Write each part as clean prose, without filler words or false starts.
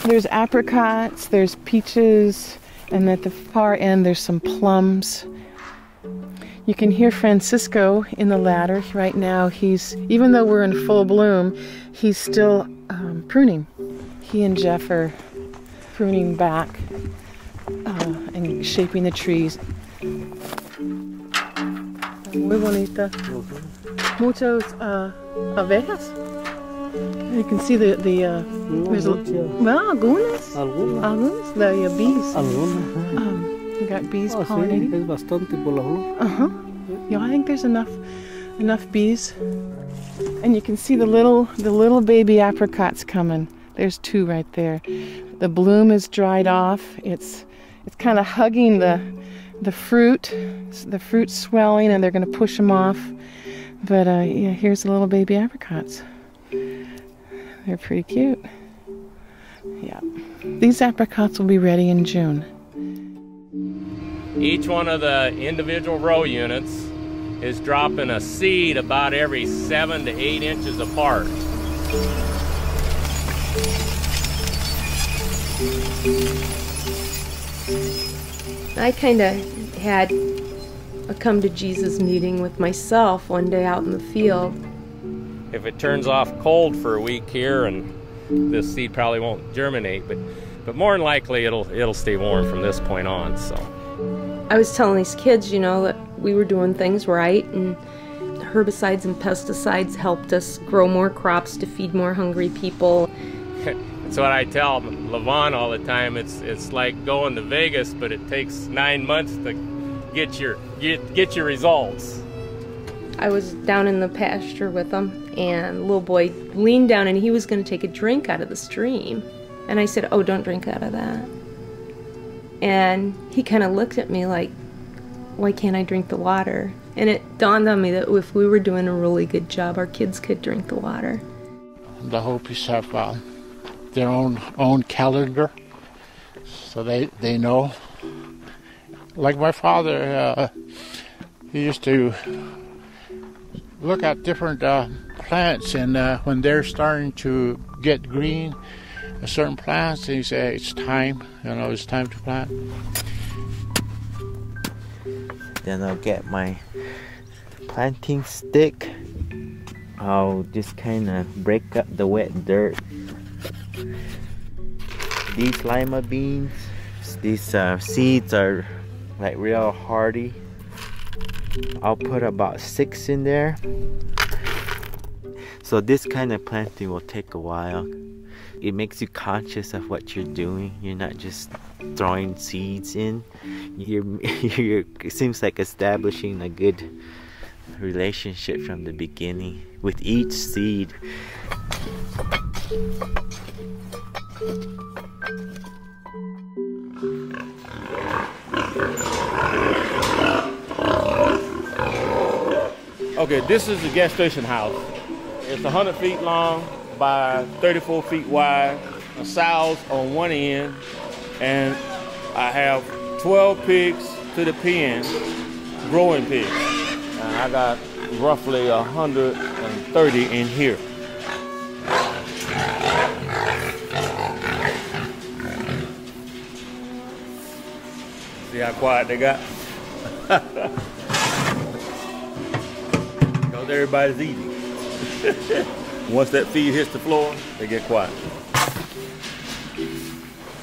There's apricots, there's peaches, and at the far end there's some plums. You can hear Francisco in the ladder right now. Even though we're in full bloom, he's still pruning. He and Jeff are pruning back and shaping the trees. Muy bonita. Muchos abejas. You can see there's algunas, the bees. We got bees pollinating. Es bastante por la flor. Yeah, I think there's enough bees. And you can see the little baby apricots coming. There's two right there. The bloom is dried off. It's kind of hugging the fruit. The fruit's swelling, and they're going to push them off. But yeah, here's the little baby apricots. They're pretty cute. Yeah, these apricots will be ready in June. Each one of the individual row units is dropping a seed about every 7 to 8 inches apart. I kind of had a come to Jesus meeting with myself one day out in the field. If it turns off cold for a week here, and this seed probably won't germinate, but more than likely it'll stay warm from this point on. So I was telling these kids, you know, that we were doing things right, and herbicides and pesticides helped us grow more crops to feed more hungry people. That's what I tell Levon all the time. It's like going to Vegas, but it takes 9 months to get your results. I was down in the pasture with him, and the little boy leaned down and he was going to take a drink out of the stream. And I said, "Oh, don't drink out of that." And he kind of looked at me like, "Why can't I drink the water?" And it dawned on me that if we were doing a really good job, our kids could drink the water. The Hopis have their own calendar, so they know. Like my father, he used to look at different plants, and when they're starting to get green, certain plants, and he say it's time, it's time to plant. Then I'll get my planting stick. I'll just kind of break up the wet dirt. These lima beans, these seeds are like real hardy. I'll put about 6 in there. So this kind of planting will take a while. It makes you conscious of what you're doing. You're not just throwing seeds in. It seems like establishing a good relationship from the beginning with each seed. Okay, this is the gas station house. It's 100 feet long by 34 feet wide, a sows on one end, and I have 12 pigs to the pen, growing pigs. And I got roughly 130 in here. See how quiet they got? Because everybody's eating. Once that feed hits the floor, they get quiet.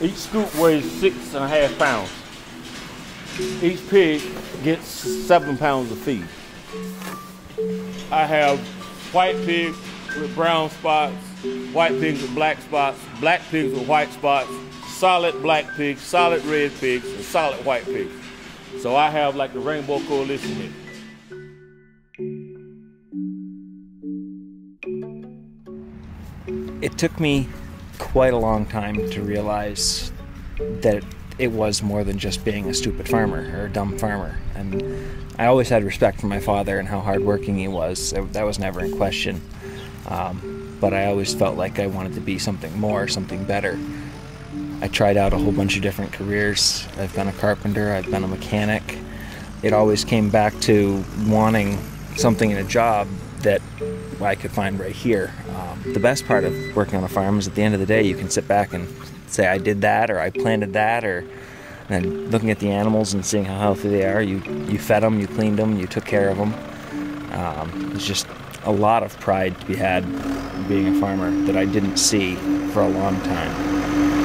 Each scoop weighs 6.5 pounds. Each pig gets 7 pounds of feed. I have white pigs with brown spots, white pigs with black spots, black pigs with white spots, solid black pigs, solid red pigs, and solid white pigs. So I have like the Rainbow Coalition here. It took me quite a long time to realize that it was more than just being a stupid farmer or a dumb farmer. And I always had respect for my father and how hardworking he was. That was never in question. But I always felt like I wanted to be something more, something better. I tried out a whole bunch of different careers. I've been a carpenter, I've been a mechanic. It always came back to wanting something in a job that I could find right here. The best part of working on a farm is at the end of the day you can sit back and say I did that or I planted that, and looking at the animals and seeing how healthy they are. You fed them, you cleaned them, you took care of them. There's just a lot of pride to be had being a farmer that I didn't see for a long time.